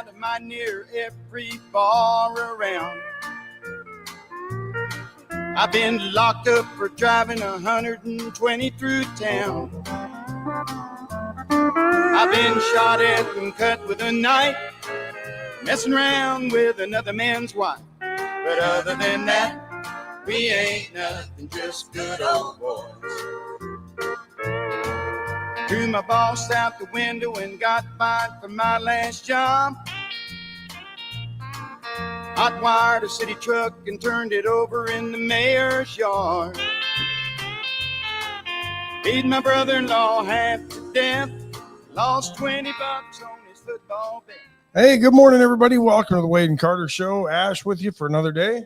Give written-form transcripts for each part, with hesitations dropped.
out of my near every bar around. I've been locked up for driving 120 through town. I've been shot at and cut with a knife, messing around with another man's wife. But other than that, we ain't nothing, just good old boys. Threw my boss out the window and got fired from my last job. Hot wired a city truck and turned it over in the mayor's yard. Beat my brother-in-law half to death. Lost $20 on his football bet. Hey, good morning, everybody. Welcome to the Wade and Carter Show. Ash with you for another day.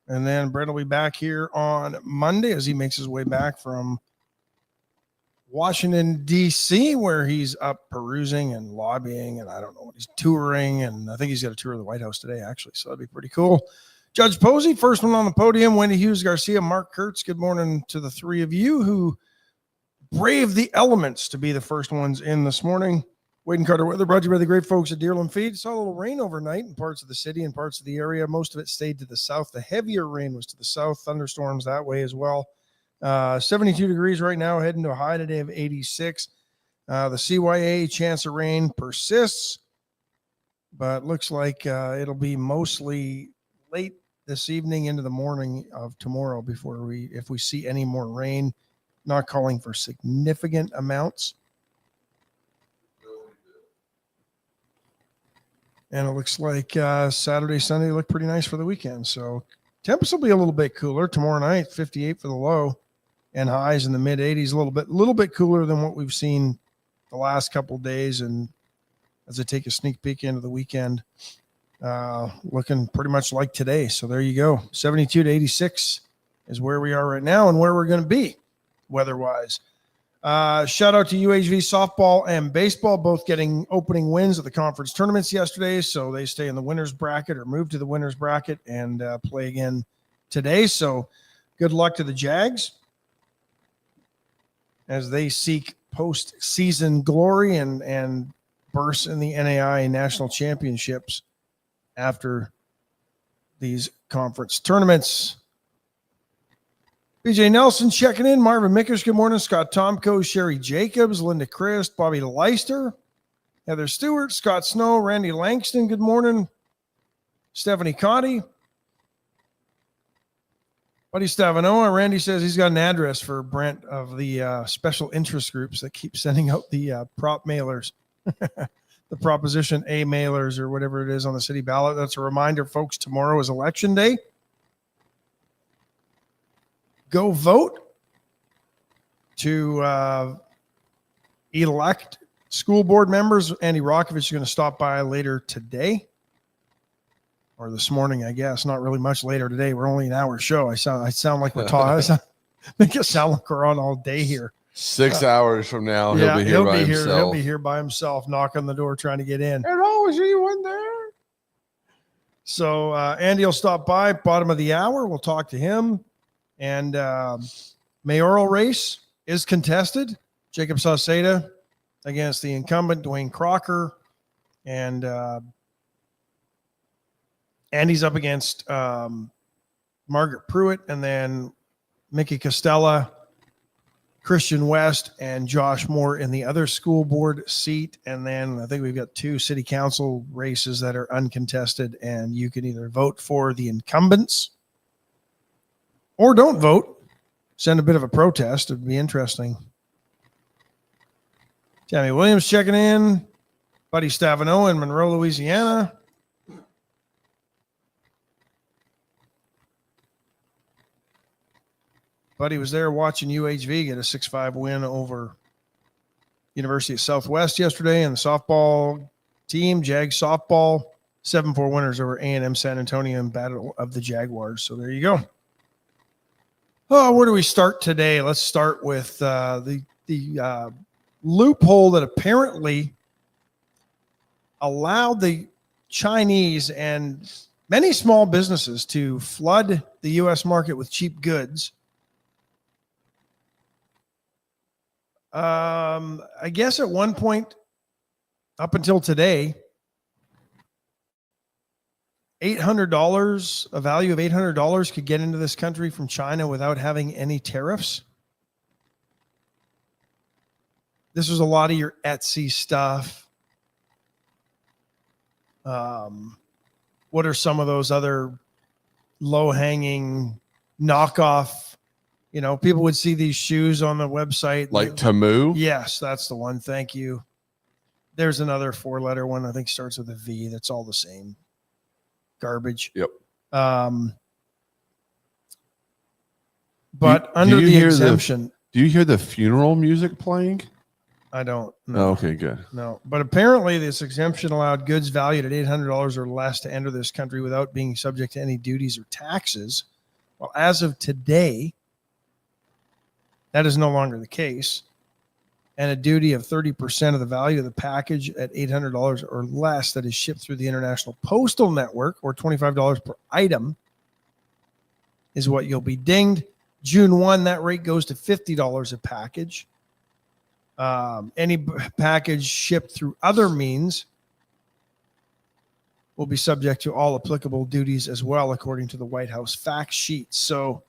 And then Brent will be back here on Monday as he makes his way back from Washington, D.C., where he's up perusing and lobbying, and I don't know what he's touring, and I think he's got a tour of the White House today, actually, so that'd be pretty cool. Judge Posey, first one on the podium, Wendy Hughes Garcia, Mark Kurtz, good morning to the three of you who braved the elements to be the first ones in this morning. Wade and Carter weather brought to you by the great folks at Deerland Feed. Saw a little rain overnight in parts of the city and parts of the area. Most of it stayed to the south. The heavier rain was to the south, thunderstorms that way as well. 72 degrees right now, heading to a high today of 86. The CYA chance of rain persists, but looks like it'll be mostly late this evening into the morning of tomorrow before if we see any more rain. Not calling for significant amounts. And it looks like Saturday, Sunday look pretty nice for the weekend. So temps will be a little bit cooler tomorrow night, 58 for the low. And highs in the mid 80s, a little bit cooler than what we've seen the last couple of days. And as I take a sneak peek into the weekend, looking pretty much like today. So there you go. 72 to 86 is where we are right now and where we're going to be weather-wise. Shout out to UHV softball and baseball, both getting opening wins at the conference tournaments yesterday. So they stay in the winner's bracket or move to the winner's bracket and play again today. So good luck to the Jags as they seek postseason glory and burst in the NAI national championships after these conference tournaments. BJ Nelson checking in. Marvin Mickers, good morning. Scott Tomko, Sherry Jacobs, Linda Christ, Bobby Leister, Heather Stewart, Scott Snow, Randy Langston, good morning. Stephanie Cotty. Buddy Stavanoa, Randy says he's got an address for Brent of the special interest groups that keep sending out the prop mailers, the Proposition A mailers or whatever it is on the city ballot. That's a reminder, folks, tomorrow is election day. Go vote to elect school board members. Andy Rokovich is going to stop by later today. Or this morning, I guess. Not really much later today. We're only an hour show. I sound like we're talking. I make it sound like we're on all day here. 6 hours from now, he'll be here by himself. He'll be here by himself, knocking on the door, trying to get in. And always anyone there. So Andy will stop by, bottom of the hour. We'll talk to him. And mayoral race is contested. Jacob Sauceda against the incumbent, Dwayne Crocker. And Andy's up against Margaret Pruitt, and then Mickey Costella, Christian West, and Josh Moore in the other school board seat. And then I think we've got 2 city council races that are uncontested, and you can either vote for the incumbents or don't vote. Send a bit of a protest. It'd be interesting. Tammy Williams checking in. Buddy Stavano in Monroe, Louisiana. Buddy was there watching UHV get a 6-5 win over University of Southwest yesterday, and the softball team, Jag softball, 7-4 winners over A&M San Antonio in Battle of the Jaguars. So there you go. Oh, where do we start today? Let's start with the loophole that apparently allowed the Chinese and many small businesses to flood the U.S. market with cheap goods. I guess at one point, up until today, $800, a value of $800 could get into this country from China without having any tariffs. This was a lot of your Etsy stuff. What are some of those other low-hanging knockoff? You know, people would see these shoes on the website. Like Temu? Yes, that's the one. Thank you. There's another 4-letter one. I think starts with a V. That's all the same. Garbage. Yep. But under the exemption. Do you hear the funeral music playing? I don't know. Oh, okay, good. No, but apparently this exemption allowed goods valued at $800 or less to enter this country without being subject to any duties or taxes. Well, as of today, that is no longer the case. And a duty of 30% of the value of the package at $800 or less that is shipped through the International Postal Network, or $25 per item, is what you'll be dinged. June 1, that rate goes to $50 a package. Any package shipped through other means will be subject to all applicable duties as well, according to the White House fact sheet. So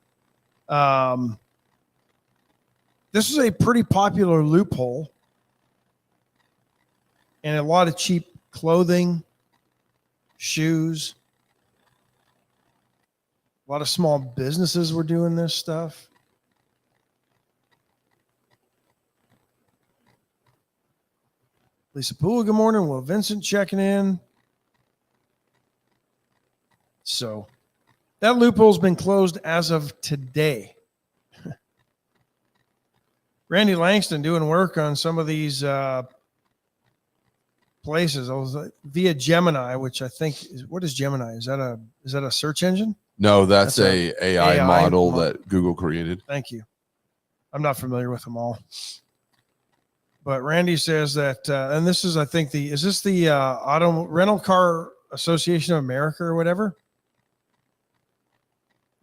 this is a pretty popular loophole, and a lot of cheap clothing, shoes. A lot of small businesses were doing this stuff. Lisa Poole, good morning. Will Vincent checking in. So that loophole's been closed as of today. Randy Langston doing work on some of these places. I was via Gemini, which I think is, what is Gemini? Is that a search engine? No, that's a AI model that Google created. Thank you. I'm not familiar with them all. But Randy says that, and this is, I think, is this the Auto Rental Car Association of America or whatever?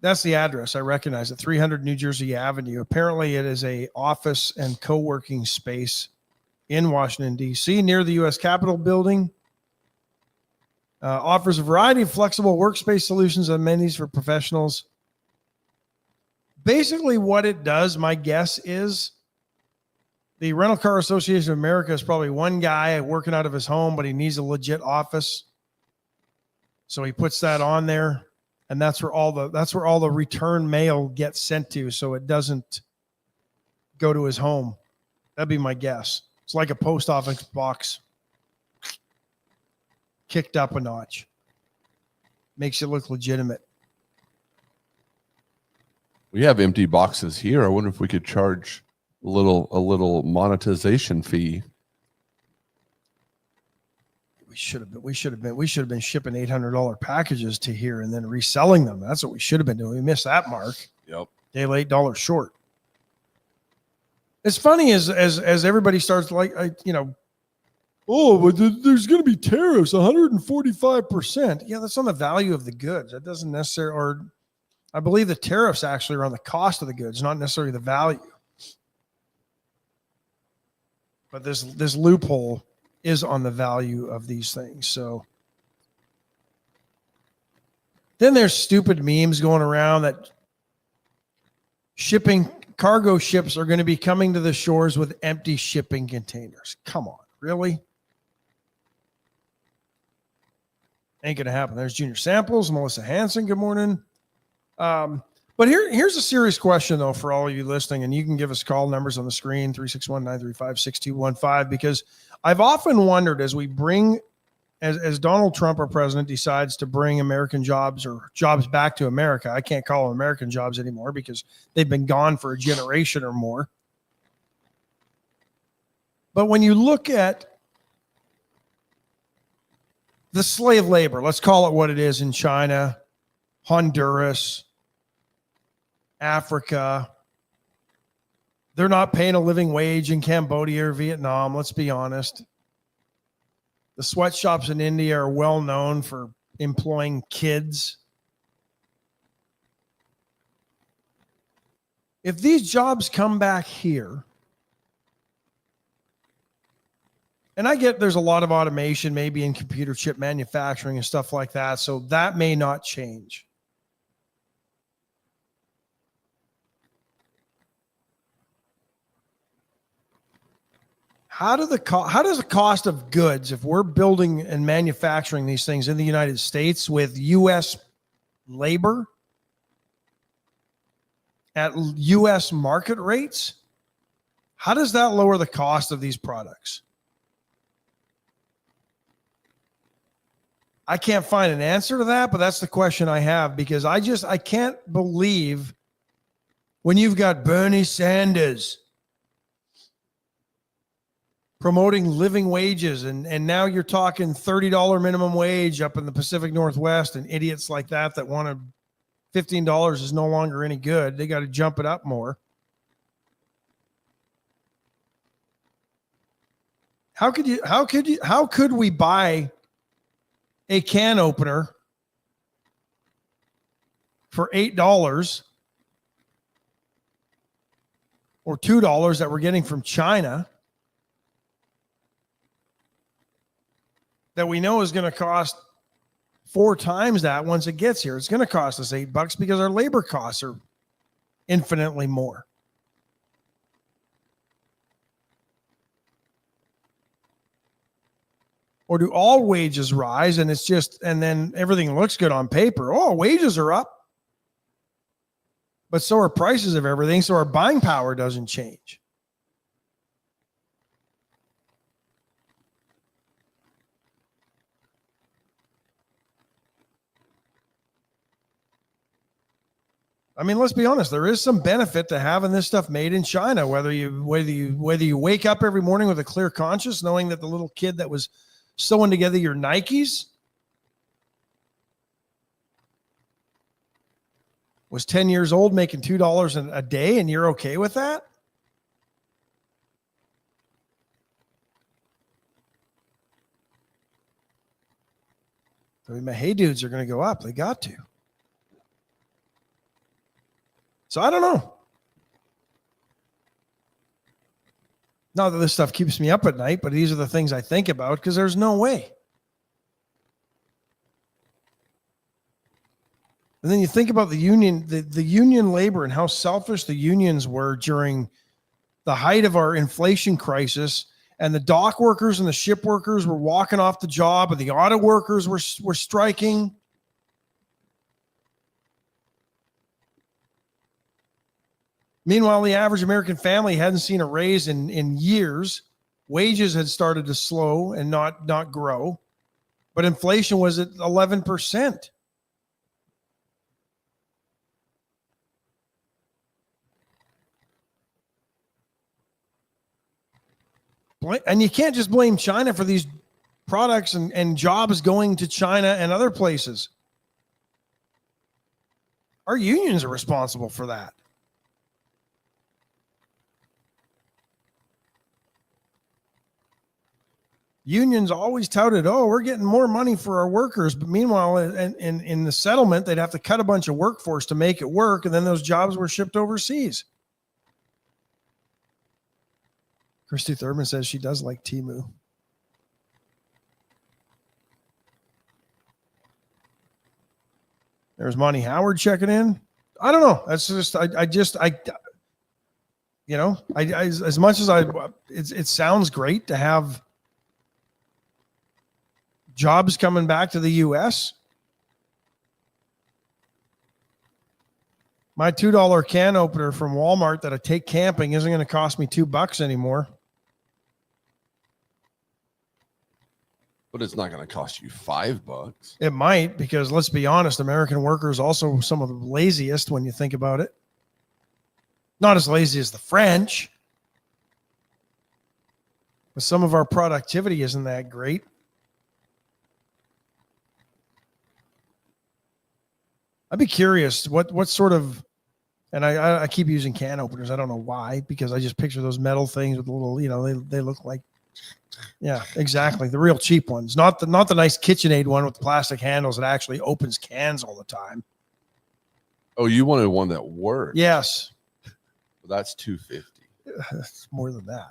That's the address. I recognize it. 300 New Jersey Avenue. Apparently, it is a office and co-working space in Washington, D.C., near the U.S. Capitol building. Offers a variety of flexible workspace solutions and amenities for professionals. Basically, what it does, my guess is, the Rental Car Association of America is probably one guy working out of his home, but he needs a legit office. So he puts that on there, and that's where all the return mail gets sent to, so it doesn't go to his home. That'd be my guess. It's like a post office box kicked up a notch. Makes it look legitimate. We have empty boxes here. I wonder if we could charge a little monetization fee. We should have been shipping $800 packages to here and then reselling them. That's what we should have been doing. We missed that mark. Yep. Day late, dollar short. It's funny as everybody starts like, oh, but there's going to be tariffs, 145%. Yeah, that's on the value of the goods. That doesn't necessarily, or I believe the tariffs actually are on the cost of the goods, not necessarily the value. But this loophole is on the value of these things. So then there's stupid memes going around that cargo ships are going to be coming to the shores with empty shipping containers. Come on, really? Ain't going to happen. There's Junior Samples, Melissa Hansen, good morning. But here's a serious question, though, for all of you listening, and you can give us call numbers on the screen, 361-935-6215, because I've often wondered as Donald Trump, our president, decides to bring American jobs or jobs back to America. I can't call them American jobs anymore because they've been gone for a generation or more. But when you look at the slave labor, let's call it what it is in China, Honduras, Africa, they're not paying a living wage in Cambodia or Vietnam, let's be honest. The sweatshops in India are well known for employing kids. If these jobs come back here, And I get there's a lot of automation maybe in computer chip manufacturing and stuff like that. So that may not change. How does the cost of goods, if we're building and manufacturing these things in the United States with U.S. labor at U.S. market rates, how does that lower the cost of these products? I can't find an answer to that, but that's the question I have, because I can't believe when you've got Bernie Sanders promoting living wages, and now you're talking $30 minimum wage up in the Pacific Northwest, and idiots like that want $15 is no longer any good. They got to jump it up more. How could we buy a can opener for $8 or $2 that we're getting from China that we know is going to cost 4 times that once it gets here? It's going to cost us $8 because our labor costs are infinitely more. Or do all wages rise and then everything looks good on paper? Oh, wages are up. But so are prices of everything, so our buying power doesn't change. I mean, let's be honest. There is some benefit to having this stuff made in China. Whether you wake up every morning with a clear conscience, knowing that the little kid that was sewing together your Nikes was 10 years old, making $2 a day, and you're okay with that? I mean, my hey dudes are going to go up. They got to. So I don't know. Not that this stuff keeps me up at night, but these are the things I think about, because there's no way. And then you think about the union, the union labor, and how selfish the unions were during the height of our inflation crisis. And the dock workers and the ship workers were walking off the job, and the auto workers were striking. Meanwhile, the average American family hadn't seen a raise in years. Wages had started to slow and not grow, but inflation was at 11%. And you can't just blame China for these products and jobs going to China and other places. Our unions are responsible for that. Unions always touted, oh, we're getting more money for our workers. But meanwhile, in the settlement, they'd have to cut a bunch of workforce to make it work. And then those jobs were shipped overseas. Christy Thurman says she does like Temu. There's Monty Howard checking in. I don't know. That's just, as much as it sounds great to have jobs coming back to the U.S. My $2 can opener from Walmart that I take camping isn't going to cost me $2 anymore. But it's not going to cost you $5. It might, because let's be honest, American workers also some of the laziest when you think about it. Not as lazy as the French, but some of our productivity isn't that great. I'd be curious what sort of, and I keep using can openers. I don't know why, because I just picture those metal things with a little, they look like, yeah, exactly. The real cheap ones, not the nice KitchenAid one with the plastic handles that actually opens cans all the time. Oh, you wanted one that worked? Yes. Well, that's $250. It's more than that.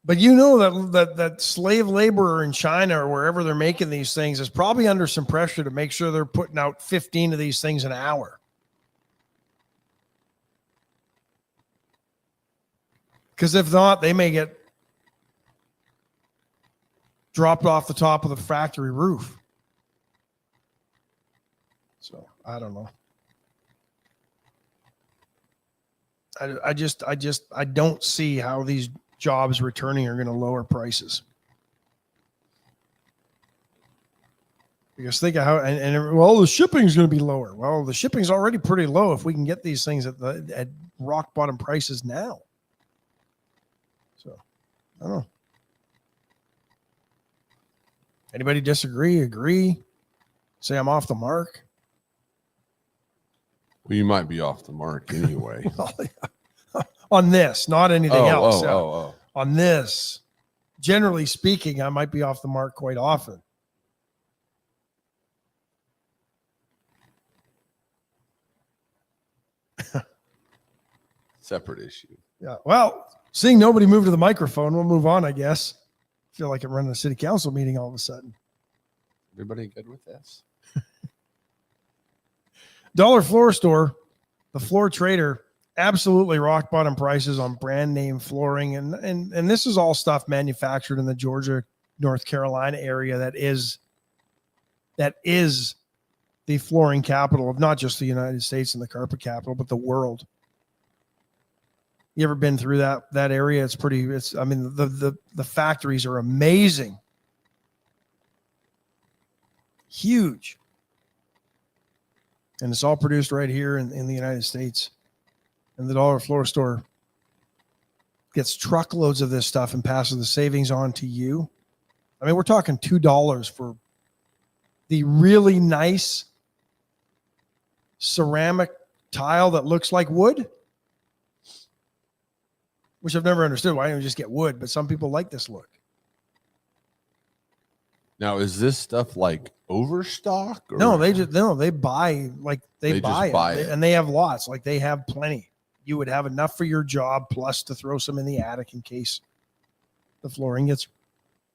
But you know that slave laborer in China or wherever they're making these things is probably under some pressure to make sure they're putting out 15 of these things an hour. Because if not, they may get dropped off the top of the factory roof. So I don't know. I don't see how these jobs returning are going to lower prices. Because think of how, well, the shipping is going to be lower. Well, the shipping's already pretty low if we can get these things at rock bottom prices now. So I don't know. Anybody disagree? Agree? Say I'm off the mark? Well, you might be off the mark anyway. On this, not anything else. Oh. On this, generally speaking, I might be off the mark quite often. Separate issue. Yeah. Well, seeing nobody move to the microphone, we'll move on, I guess. Feel like I'm running a city council meeting all of a sudden. Everybody good with this? Dollar Floor Store, the Floor Trader, absolutely rock bottom prices on brand name flooring. And this is all stuff manufactured in the Georgia, North Carolina area that is the flooring capital of not just the United States and the carpet capital, but the world. You ever been through that area? The factories are amazing. Huge. And it's all produced right here in the United States. And the Dollar Floor Store gets truckloads of this stuff and passes the savings on to you. I mean, we're talking $2 for the really nice ceramic tile that looks like wood, which I've never understood. Why don't you just get wood? But some people like this look. Now, is this stuff like overstock? Or? No, they buy, like they buy it. And they have lots, like they have plenty. You would have enough for your job plus to throw some in the attic in case the flooring gets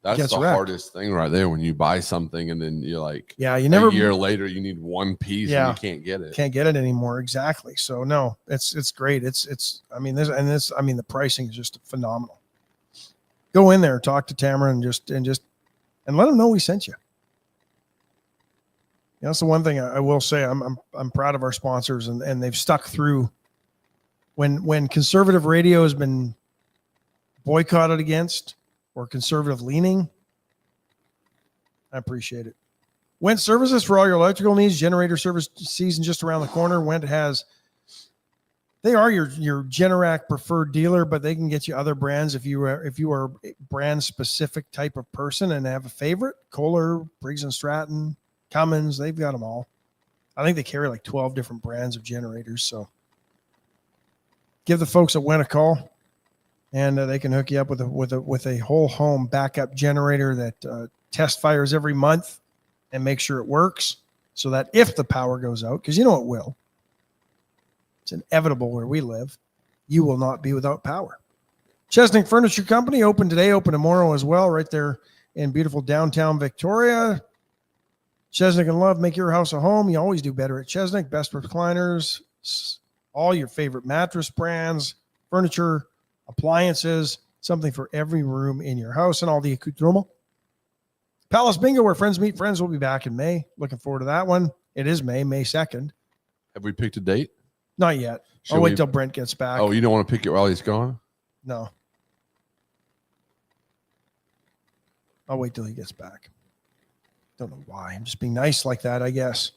That's the wrecked. hardest thing right there when you buy something and then you're like, yeah, you never a year later you need one piece and you can't get it. Can't get it anymore. Exactly. So no, it's great. The pricing is just phenomenal. Go in there, talk to Tamara and let them know we sent you. That's the one thing I will say. I'm proud of our sponsors and they've stuck through when conservative radio has been boycotted against or conservative leaning. I appreciate it. Went Services for all your electrical needs. Generator service season just around the corner. Went they are your Generac preferred dealer, but they can get you other brands if you are a brand specific type of person and have a favorite. Kohler, Briggs and Stratton, Cummins, they've got them all. I think they carry like 12 different brands of generators. So give the folks at Went a call, and they can hook you up with a whole home backup generator that test fires every month and make sure it works, so that if the power goes out, because you know it will, it's inevitable where we live, you will not be without power. Chesnick Furniture Company, open today, open tomorrow as well, right there in beautiful downtown Victoria. Chesnick and Love, make your house a home. You always do better at Chesnick. Best recliners, all your favorite mattress brands, furniture, appliances, something for every room in your house, and all the accoutrement. Palace Bingo, where friends meet friends, will be back in May. Looking forward to that one. It is May 2nd. Have we picked a date? Not yet. I'll wait till Brent gets back. Oh, you don't want to pick it while he's gone? No. I'll wait till he gets back. Don't know why. I'm just being nice like that, I guess.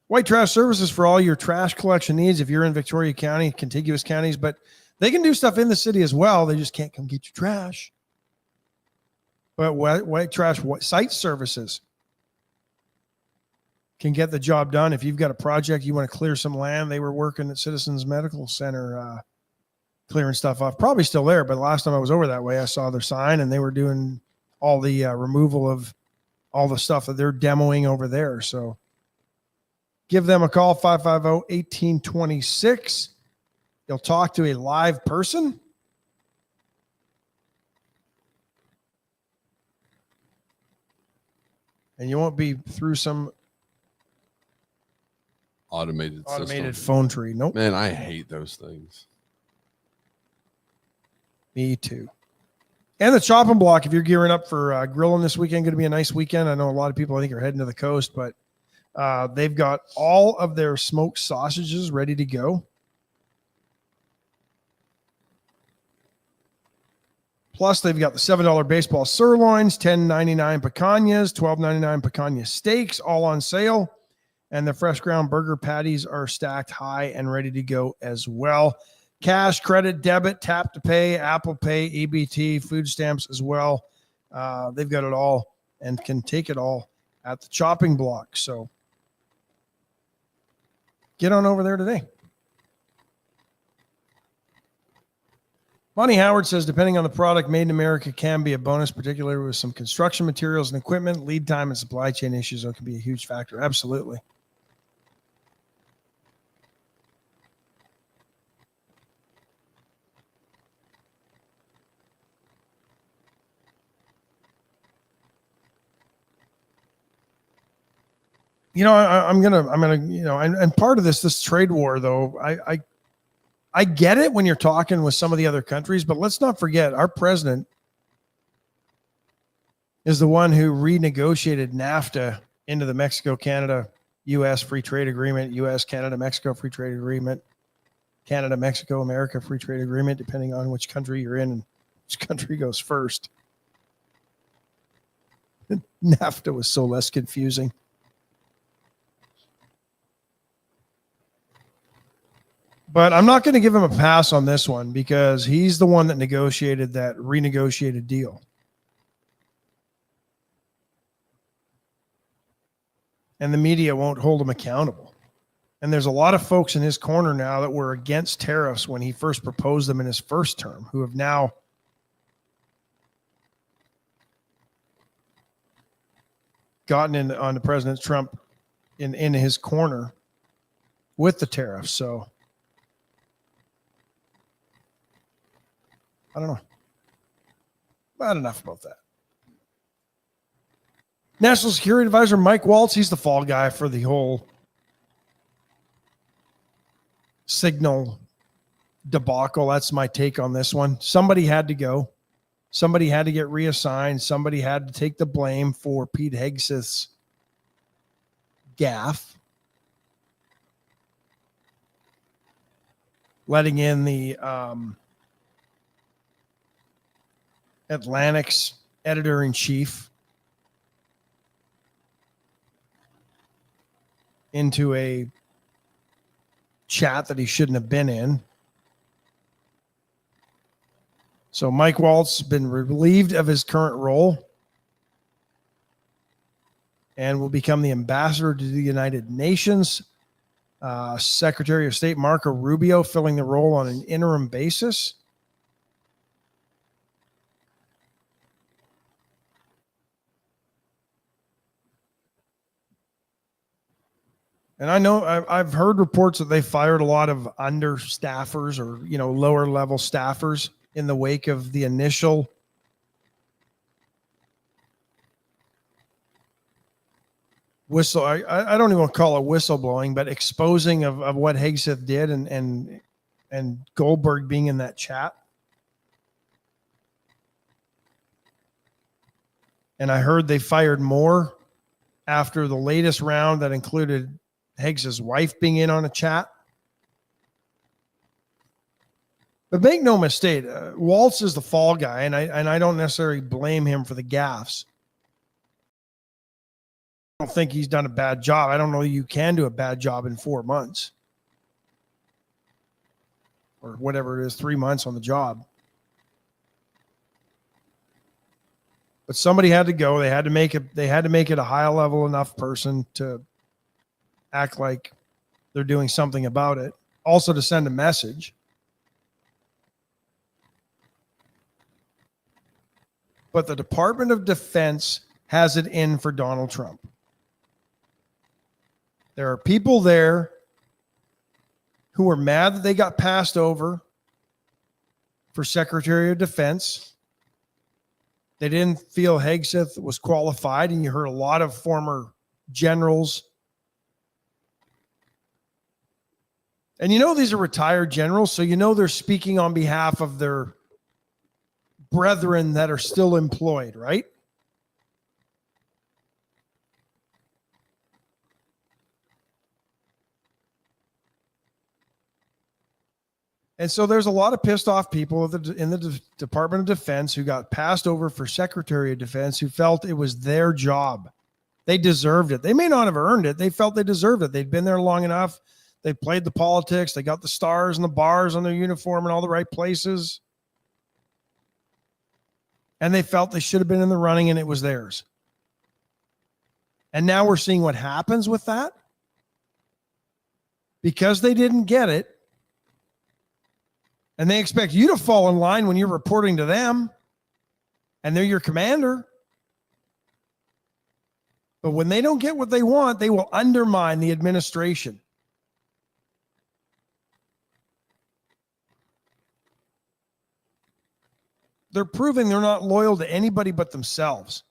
White Trash Services for all your trash collection needs. If you're in Victoria County, contiguous counties, but they can do stuff in the city as well. They just can't come get your trash. But White Trash Site Services can get the job done. If you've got a project, you want to clear some land. They were working at Citizens Medical Center, clearing stuff off. Probably still there, but the last time I was over that way, I saw their sign, and they were doing all the removal of all the stuff that they're demoing over there. So give them a call, 550-1826. You'll talk to a live person. And you won't be through some Automated system. phone tree. Nope. Man, I hate those things. Me too. And the chopping block, if you're gearing up for grilling this weekend, going to be a nice weekend. I know a lot of people, I think, are heading to the coast, but they've got all of their smoked sausages ready to go. Plus, they've got the $7 baseball sirloins, $10.99 picanhas, $12.99 picanha steaks, all on sale. And the fresh ground burger patties are stacked high and ready to go as well. Cash, credit, debit, tap to pay, Apple Pay, EBT, food stamps as well. They've got it all and can take it all at the chopping block. So get on over there today. Bonnie Howard says, depending on the product, made in America can be a bonus, particularly with some construction materials and equipment. Lead time and supply chain issues can be a huge factor. Absolutely. I'm gonna, and part of this trade war, though, I get it when you're talking with some of the other countries, but let's not forget our president is the one who renegotiated NAFTA into the Mexico, Canada, U.S. free trade agreement, U.S., Canada, Mexico free trade agreement, Canada, Mexico, America free trade agreement, depending on which country you're in and which country goes first. NAFTA was so less confusing. But I'm not going to give him a pass on this one because he's the one that negotiated that renegotiated deal. And the media won't hold him accountable. And there's a lot of folks in his corner now that were against tariffs when he first proposed them in his first term, who have now gotten in on the President Trump in his corner with the tariffs. So I don't know. Not enough about that. National Security Advisor Mike Waltz, he's the fall guy for the whole signal debacle. That's my take on this one. Somebody had to go. Somebody had to get reassigned. Somebody had to take the blame for Pete Hegseth's gaffe. Letting in the Atlantic's editor-in-chief into a chat that he shouldn't have been in. So Mike Waltz has been relieved of his current role and will become the ambassador to the United Nations. Secretary of State Marco Rubio filling the role on an interim basis. And I know I've heard reports that they fired a lot of understaffers or, lower level staffers in the wake of the initial I don't even call it whistleblowing, but exposing of what Hegseth did and Goldberg being in that chat. And I heard they fired more after the latest round that included Hegseth's wife being in on a chat. But make no mistake, Waltz is the fall guy, and I don't necessarily blame him for the gaffes. I don't think he's done a bad job. I don't know you can do a bad job in 4 months. Or whatever it is, 3 months on the job. But somebody had to go. They had to make it a high level enough person to act like they're doing something about it. Also to send a message. But the Department of Defense has it in for Donald Trump. There are people there who are mad that they got passed over for Secretary of Defense. They didn't feel Hegseth was qualified, and you heard a lot of former generals. And these are retired generals, so they're speaking on behalf of their brethren that are still employed, right? And so there's a lot of pissed off people in the Department of Defense who got passed over for Secretary of Defense who felt it was their job. They deserved it. They may not have earned it. They felt they deserved it. They'd been there long enough. They played the politics. They got the stars and the bars on their uniform in all the right places. And they felt they should have been in the running and it was theirs. And now we're seeing what happens with that. Because they didn't get it, and they expect you to fall in line when you're reporting to them, and they're your commander. But when they don't get what they want, they will undermine the administration. They're proving they're not loyal to anybody but themselves.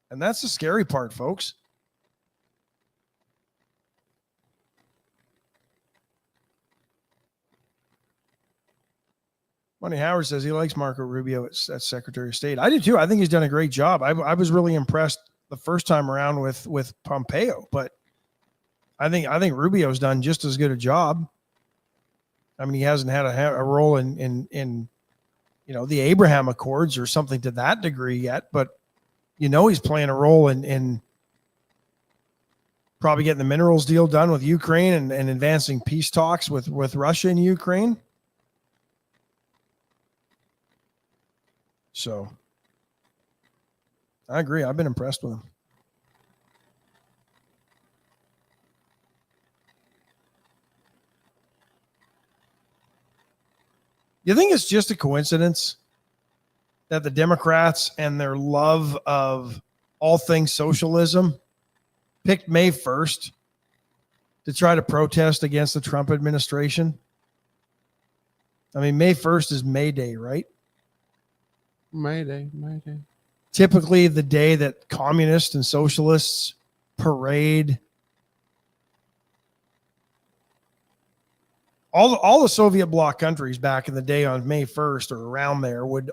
And that's the scary part, folks. Monty Howard says he likes Marco Rubio as Secretary of State. I do too. I think he's done a great job. I was really impressed the first time around with Pompeo, but I think Rubio's done just as good a job. I mean, he hasn't had a role in the Abraham Accords or something to that degree yet, but he's playing a role in probably getting the minerals deal done with Ukraine and advancing peace talks with Russia and Ukraine. So I agree. I've been impressed with him. You think it's just a coincidence that the Democrats and their love of all things socialism picked May 1st to try to protest against the Trump administration? I mean, May 1st is May Day, right? May Day. Typically the day that communists and socialists parade. All the Soviet bloc countries back in the day on May 1st or around there would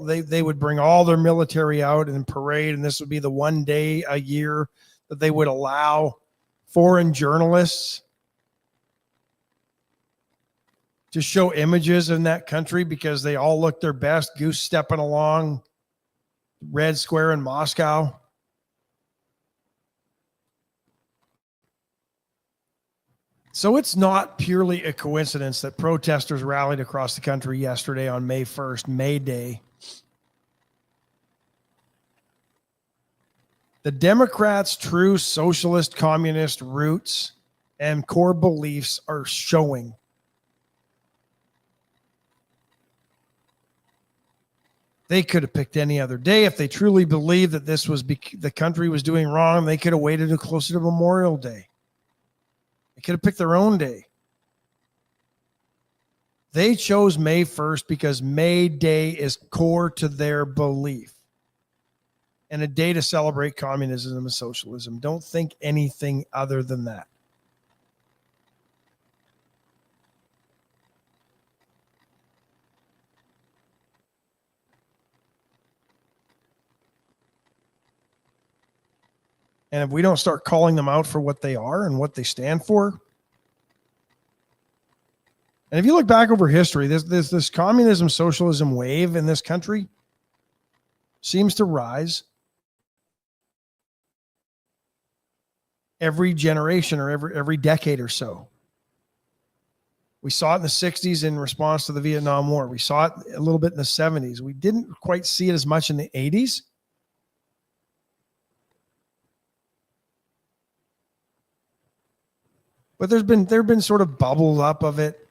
they would bring all their military out and parade, and this would be the one day a year that they would allow foreign journalists to show images in that country because they all look their best, goose stepping along Red Square in Moscow. So it's not purely a coincidence that protesters rallied across the country yesterday on May 1st, May Day. The Democrats' true socialist communist roots and core beliefs are showing. They could have picked any other day. If they truly believed that this was the country was doing wrong, they could have waited until closer to Memorial Day. They could have picked their own day. They chose May 1st because May Day is core to their belief and a day to celebrate communism and socialism. Don't think anything other than that. And if we don't start calling them out for what they are and what they stand for, and if you look back over history, this communism, socialism wave in this country seems to rise every generation or every decade or so. We saw it in the 60s in response to the Vietnam War. We saw it a little bit in the 70s. We didn't quite see it as much in the 80s. But there have been sort of bubbles up of it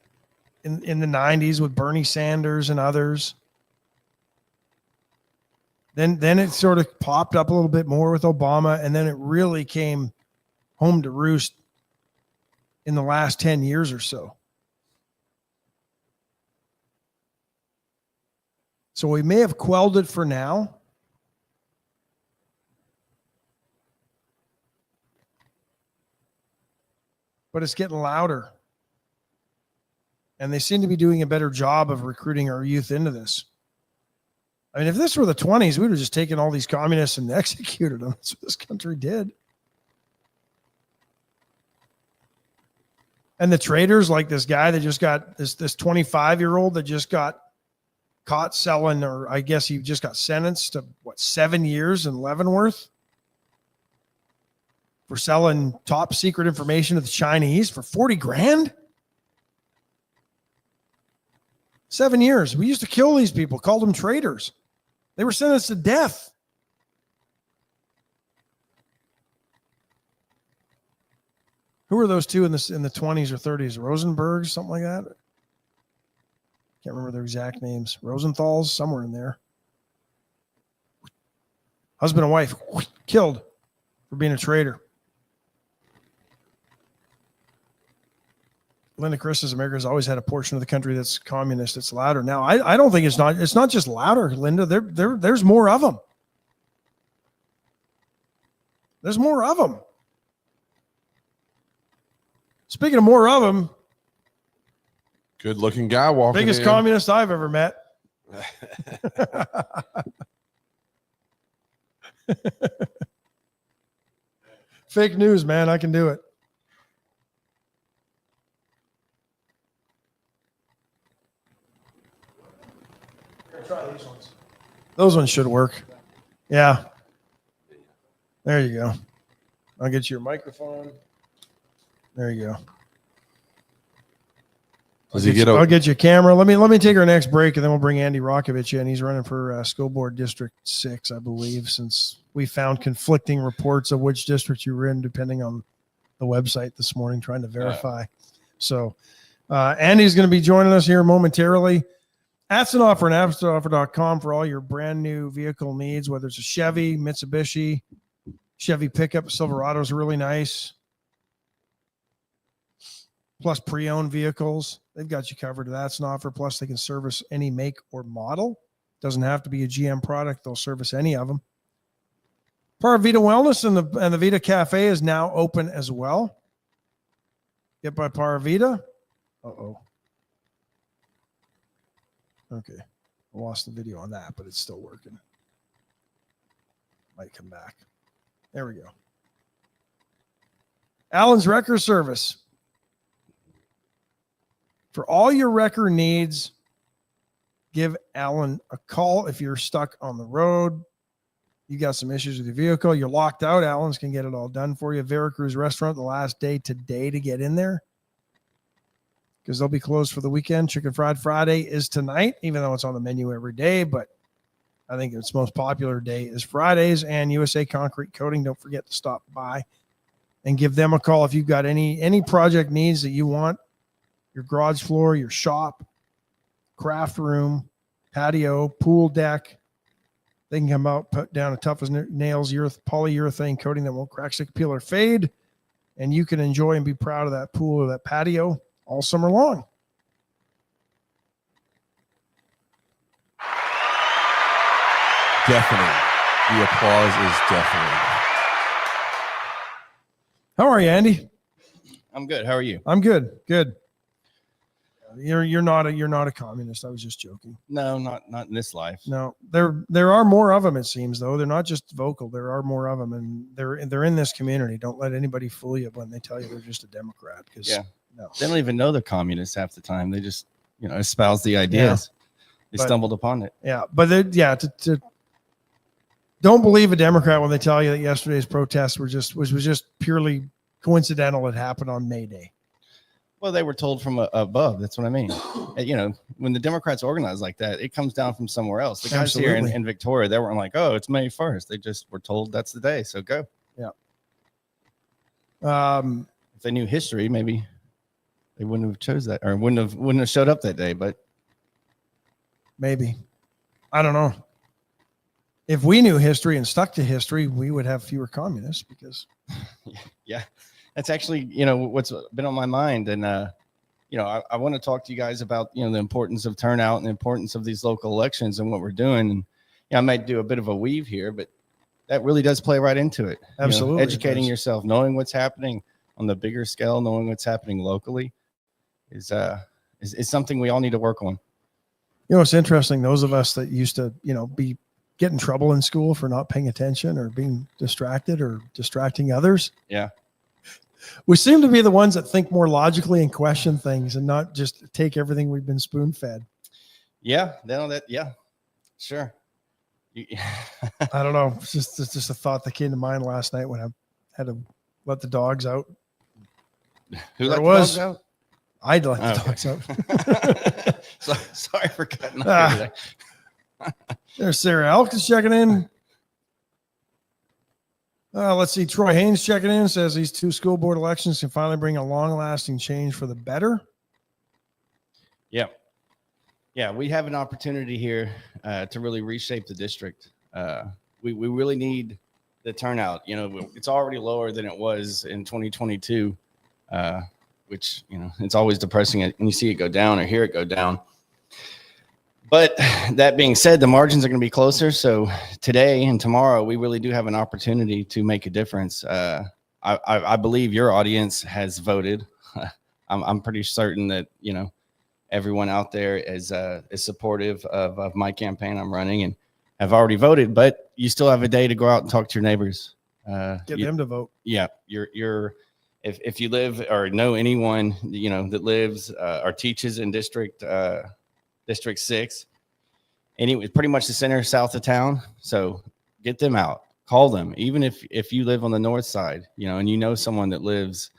in the 90s with Bernie Sanders and others. Then it sort of popped up a little bit more with Obama, and then it really came home to roost in the last 10 years or so. So we may have quelled it for now. But it's getting louder. And they seem to be doing a better job of recruiting our youth into this. I mean, if this were the 20s, we would have just taken all these communists and executed them. That's what this country did. And the traitors, like this guy that just got this 25-year-old that just got caught selling, or I guess he just got sentenced to 7 years in Leavenworth for selling top secret information to the Chinese for 40 grand. 7 years. We used to kill these people, called them traitors. They were sentenced to death. Who were those two in the 20s or 30s? Rosenbergs, something like that? Can't remember their exact names. Rosenthals, somewhere in there. Husband and wife killed for being a traitor. Linda Chris says America's always had a portion of the country that's communist. It's louder now. I don't think it's not just louder, Linda. There's more of them. There's more of them. Speaking of more of them, Good looking guy walking biggest in. communist I've ever met. Fake news, man. I can do it. Try these ones. Those ones should work. Yeah. There you go. I'll get you your microphone. There you go. I'll get you a camera. Let me take our next break, and then we'll bring Andy Rokovich in. He's running for school board District 6, I believe, since we found conflicting reports of which district you were in, depending on the website this morning, trying to verify. So Andy's going to be joining us here momentarily. Asset Offer and assetoffer.com for all your brand new vehicle needs, whether it's a Chevy, Mitsubishi, Chevy pickup. Silverado's really nice. Plus pre-owned vehicles. They've got you covered. That's an offer. Plus they can service any make or model. Doesn't have to be a GM product. They'll service any of them. Paravita Wellness and the Vita Cafe is now open as well. Get by Paravita. Uh-oh. Okay. I lost the video on that, but it's still working. Might come back. There we go. Allen's Wrecker Service. For all your wrecker needs, give Allen a call. If you're stuck on the road, you got some issues with your vehicle, you're locked out, Allen's can get it all done for you. Veracruz Restaurant, the last day today to get in there because they'll be closed for the weekend. Chicken Fried Friday is tonight, even though it's on the menu every day, but I think its most popular day is Fridays. And USA Concrete Coating, don't forget to stop by and give them a call if you've got any project needs that you want. Your garage floor, your shop, craft room, patio, pool deck. They can come out, put down a tough as nails polyurethane coating that won't crack, stick, peel, or fade. And you can enjoy and be proud of that pool or that patio all summer long. Deafening. The applause is deafening. How are you, Andy? I'm good. How are you? I'm good. Good. You're not a communist. I was just joking. No, not in this life. No, there are more of them. It seems though they're not just vocal. There are more of them, and they're in this community. Don't let anybody fool you when they tell you they're just a Democrat. Because no, they don't even know they're communists half the time. They just espouse the ideas. Yeah. They stumbled upon it. Yeah, but to don't believe a Democrat when they tell you that yesterday's protests was just purely coincidental. It happened on May Day. Well, they were told from above. That's what I mean. When the Democrats organize like that, it comes down from somewhere else. The guys here in Victoria, they weren't like, oh, it's May 1st. They just were told that's the day. So go. Yeah. If they knew history, maybe they wouldn't have chose that or wouldn't have showed up that day. But maybe. I don't know. If we knew history and stuck to history, we would have fewer communists because. Yeah. That's actually, what's been on my mind. And, I want to talk to you guys about, the importance of turnout and the importance of these local elections and what we're doing. And I might do a bit of a weave here, but that really does play right into it. Absolutely. Educating yourself, knowing what's happening on the bigger scale, knowing what's happening locally is something we all need to work on. It's interesting. Those of us that used to, be get in trouble in school for not paying attention or being distracted or distracting others. Yeah. We seem to be the ones that think more logically and question things and not just take everything we've been spoon fed. Yeah. Yeah, sure. I don't know. It's just a thought that came to mind last night when I had to let the dogs out. Who let the dogs out? I'd let the dogs out. Sorry for cutting off today. There's Sarah Elk is checking in. Let's see. Troy Haynes checking in, says these 2 school board elections can finally bring a long-lasting change for the better. Yeah. Yeah, we have an opportunity here to really reshape the district. We really need the turnout. It's already lower than it was in 2022, which, it's always depressing when you see it go down or hear it go down. But that being said, the margins are going to be closer. So today and tomorrow, we really do have an opportunity to make a difference. I believe your audience has voted. I'm pretty certain that, everyone out there is supportive of my campaign I'm running and have already voted, but you still have a day to go out and talk to your neighbors. Get them to vote. Yeah. If you live or know anyone, that lives or teaches in District 6, pretty much the center south of town. So get them out, call them. Even if you live on the north side, and someone that lives,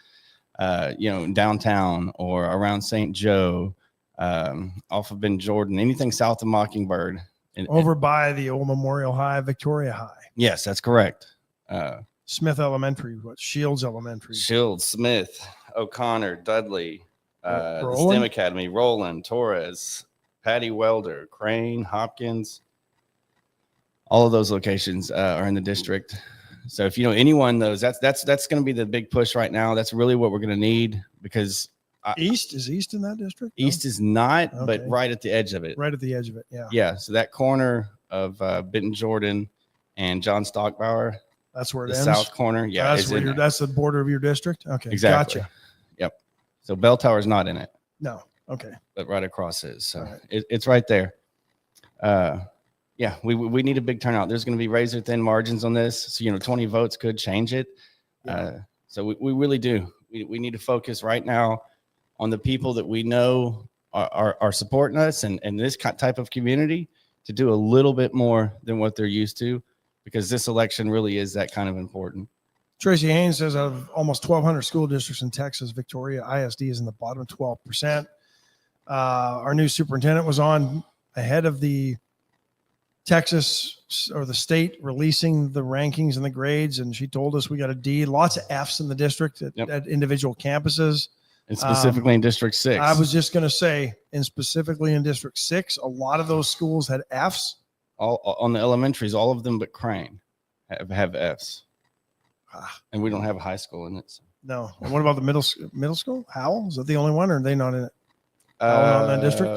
downtown or around St. Joe, off of Ben Jordan, anything south of Mockingbird. Over by the old Memorial High, Victoria High. Yes, that's correct. Smith Elementary, Shields Elementary. Shields, Smith, O'Connor, Dudley, the STEM Academy, Roland, Torres, Patty Welder, Crane, Hopkins. All of those locations are in the district. So if you know anyone those, that's going to be the big push right now. That's really what we're going to need because East in that district? East is not, but right at the edge of it. Right at the edge of it, yeah. Yeah, so that corner of Benton Jordan and John Stockbauer. That's where it the ends? South corner. Yeah, that's the border of your district? Okay, exactly. Gotcha. Yep. So Bell Tower's not in it. No, okay. But right across is. So it's right there. Yeah, we need a big turnout. There's going to be razor thin margins on this. So, 20 votes could change it. Yeah. So we really do. We need to focus right now on the people that we know are supporting us and this type of community to do a little bit more than what they're used to, because this election really is that kind of important. Tracy Haynes says out of almost 1,200 school districts in Texas, Victoria ISD is in the bottom 12%. Our new superintendent was on ahead of the Texas or the state releasing the rankings and the grades, and she told us we got a D, lots of Fs in the district at individual campuses. And specifically in District 6. I was just going to say, and specifically in District 6, a lot of those schools had Fs. All on the elementaries, all of them but Crane have Fs. And we don't have a high school in it. So. No. And what about the middle school? Howell? Is that the only one, or are they not in it? Not in that district?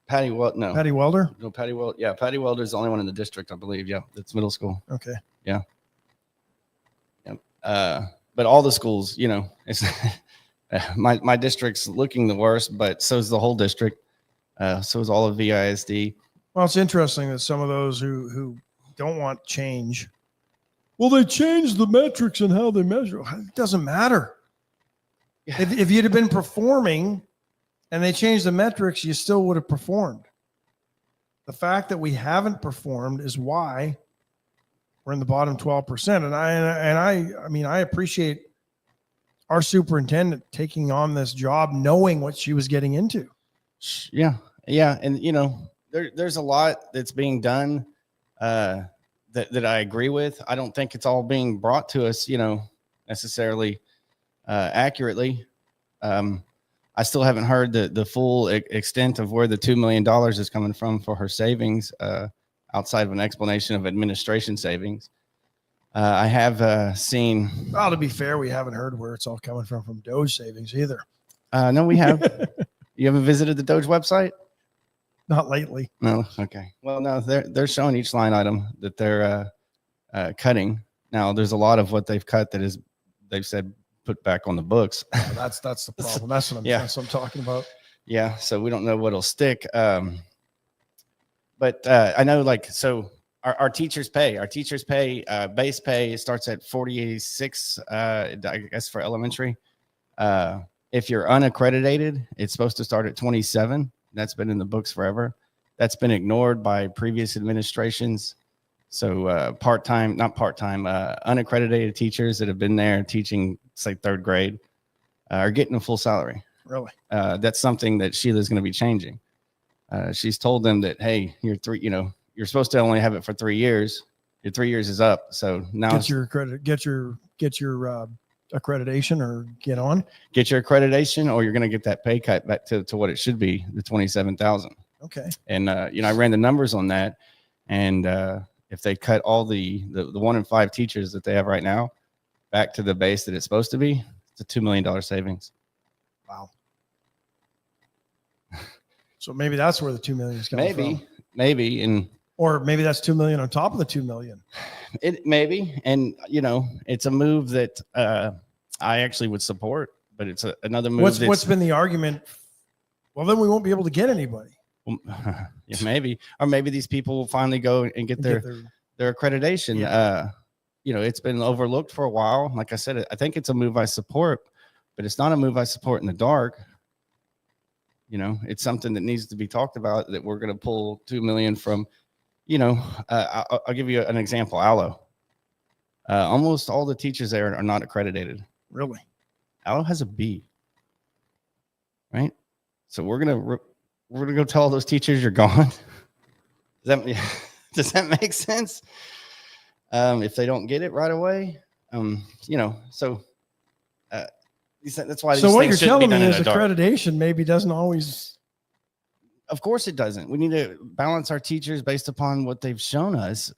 Patty Welder. No. Patty Welder? No, Patty Welder. Yeah, Patty Welder is the only one in the district, I believe. Yeah, it's middle school. Okay. Yeah. Yeah. But all the schools, it's my district's looking the worst, but so is the whole district. So is all of VISD. Well, it's interesting that some of those who don't want change, well, they changed the metrics and how they measure. It doesn't matter. Yeah. If you'd have been performing and they changed the metrics, you still would have performed. The fact that we haven't performed is why we're in the bottom 12%. And I appreciate our superintendent taking on this job, knowing what she was getting into. Yeah. Yeah. And, there's a lot that's being done that I agree with. I don't think it's all being brought to us, necessarily accurately. I still haven't heard the full extent of where the $2 million is coming from for her savings, outside of an explanation of administration savings. I have seen. Well, to be fair, we haven't heard where it's all coming from Doge savings either. No, we have. You haven't visited the Doge website? Not lately. No. Okay. Well, no, they're showing each line item that they're cutting. Now, there's a lot of what they've cut that is they've said put back on the books. That's the problem. That's what that's what I'm talking about. Yeah. So we don't know what'll stick. But I know, like, so our teachers pay. Our teachers pay. Base pay starts at 46. I guess for elementary. If you're unaccredited, it's supposed to start at 27. That's been in the books forever. That's been ignored by previous administrations. So unaccredited teachers that have been there teaching, say, 3rd grade, are getting a full salary. Really? That's something that Sheila's going to be changing. She's told them that, hey, you're supposed to only have it for 3 years. Your 3 years is up. So now get your accreditation or get on. Get your accreditation, or you're going to get that pay cut back to what it should be, the 27,000. Okay. And I ran the numbers on that, and if they cut all the 1 in 5 teachers that they have right now back to the base that it's supposed to be, it's a $2 million savings. Wow. So maybe that's where the 2 million is coming from. Maybe, and or maybe that's 2 million on top of the 2 million. It maybe, and it's a move that I actually would support, but it's another move. What's been the argument? Well, then we won't be able to get anybody. Yeah, maybe, or maybe these people will finally go and get their accreditation. Yeah. It's been overlooked for a while. Like I said, I think it's a move I support, but it's not a move I support in the dark. It's something that needs to be talked about, that we're going to pull 2 million from. I'll give you an example. Allo. Almost all the teachers there are not accredited. Really? Allo has a B. Right? So we're gonna go tell all those teachers you're gone. Does that make sense? If they don't get it right away, so that's why. So what you're telling me is accreditation maybe doesn't always. Of course it doesn't. We need to balance our teachers based upon what they've shown us